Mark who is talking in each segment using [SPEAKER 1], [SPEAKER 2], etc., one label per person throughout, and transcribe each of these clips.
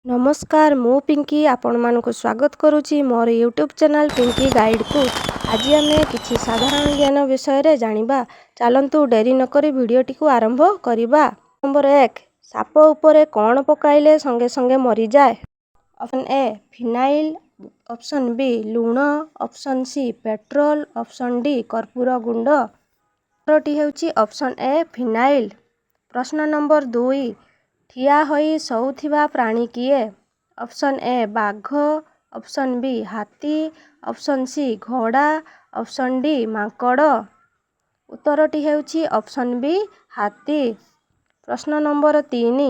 [SPEAKER 1] नमस्कार मु पिंकी आपण मानक स्वागत करुच्ची मोर यूट्यूब चैनल पिंकी गाइड को। आज आम किसी साधारण ज्ञान विषय रे जानिबा। चलंतु डेरी नकरी वीडियोटी को आरंभ करिबा। नंबर 1 साप उपरे कौन पकाइले संगे संगे मरी जाए। Option A phenyl, option B लूण, option C petrol, option D कर्पूर गुंड। उत्तरटी हेउची ऑप्शन ए फिनाइल। प्रश्न नंबर 2 ठिया होई शोउथिबा प्राणी किए। ऑप्शन ए बाघ, ऑप्शन बी हाथी, ऑप्शन सी घोड़ा, ऑप्शन डी मांकड़। उत्तरटी हेउची ऑप्शन बी हाथी। प्रश्न नंबर 3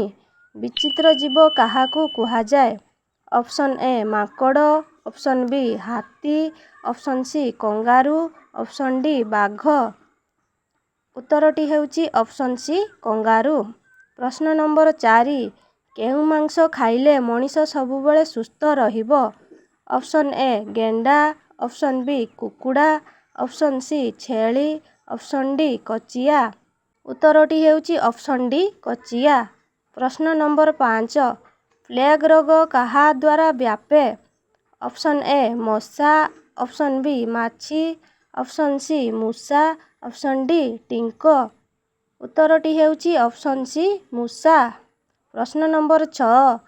[SPEAKER 1] विचित्र जीव काहाकू कुहाजाए। ऑप्शन ए मांकड़, ऑप्शन बी हाथी, option C kangaroo, option D बाघ। उत्तरटी हेउची ऑप्शन सी कंगारू। प्रश्न नंबर 4 केउं मांस खाइले मनीष सबुबले सुस्थ रहिबो। ऑप्शन ए गेंडा, ऑप्शन बी कुकुड़ा, ऑप्शन सी छेली, ऑप्शन डी कचिया। उत्तरटी हेउची ऑप्शन डी कचिया। प्रश्न नंबर 5 प्लेग रोग काहा द्वारा व्यापे। ऑप्शन ए मशा, ऑप्शन बी माछी, ऑप्शन सी मूषा, ऑप्शन डी टिंक। उत्तरटी हेउची ऑप्शन सी मूषा। प्रश्न नंबर 6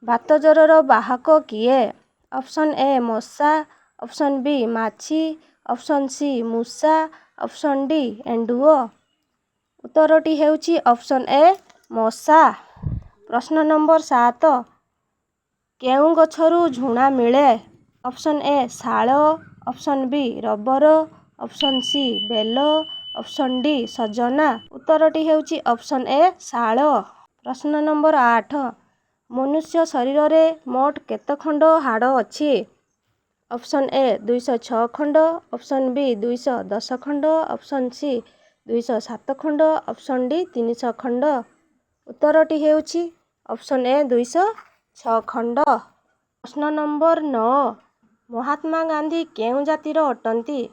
[SPEAKER 1] बात ज्वरर बाहक किए। ऑप्शन ए मशा, ऑप्शन बी माछी, ऑप्शन सी मूषा, ऑप्शन डी एंडुओ। उत्तरटी हेउची ऑप्शन ए मशा। प्रश्न नंबर 7 केउं गछरू झुणा मिले। ऑप्शन ए शाल, option B rubber, option C बेल, ऑप्शन डी सजना। उत्तरटी हेउची ऑप्शन ए शाल। प्रश्न नंबर 8 मनुष्य शरीर रे मोट केते खंड हाड़ अछि। ऑप्शन ए 206 खंड, ऑप्शन बी 210 खंड, ऑप्शन सी 207 खंड, ऑप्शन डी 300 खंड। उत्तरटी हेउची ऑप्शन ए 206 खंड। प्रश्न नंबर 9 महात्मा गांधी केउं जातिर अटंती।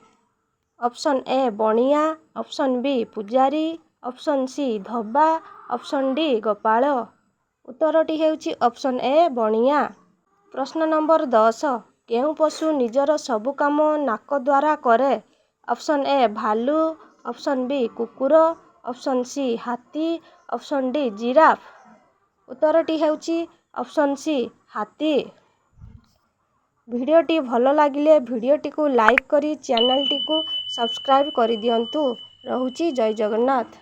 [SPEAKER 1] ऑप्शन ए बणिया, ऑप्शन बी पुजारी, ऑप्शन सी धोबा, ऑप्शन डी गोपाल। उत्तरटी हेउची ऑप्शन ए बणिया। प्रश्न नंबर 10 केउं पशु निजर सबु काम नाक द्वारा करे। ऑप्शन ए भालू, ऑप्शन बी कुकुर, ऑप्शन सी हाथी, ऑप्शन डी जिराफ। उत्तरटी हेउची ऑप्शन सी हाथी। भिडियोटी भल लागिले भिडियोटी को लाइक करी चैनल टी को सब्सक्राइब कर दियंतु। रहुची जय जगन्नाथ।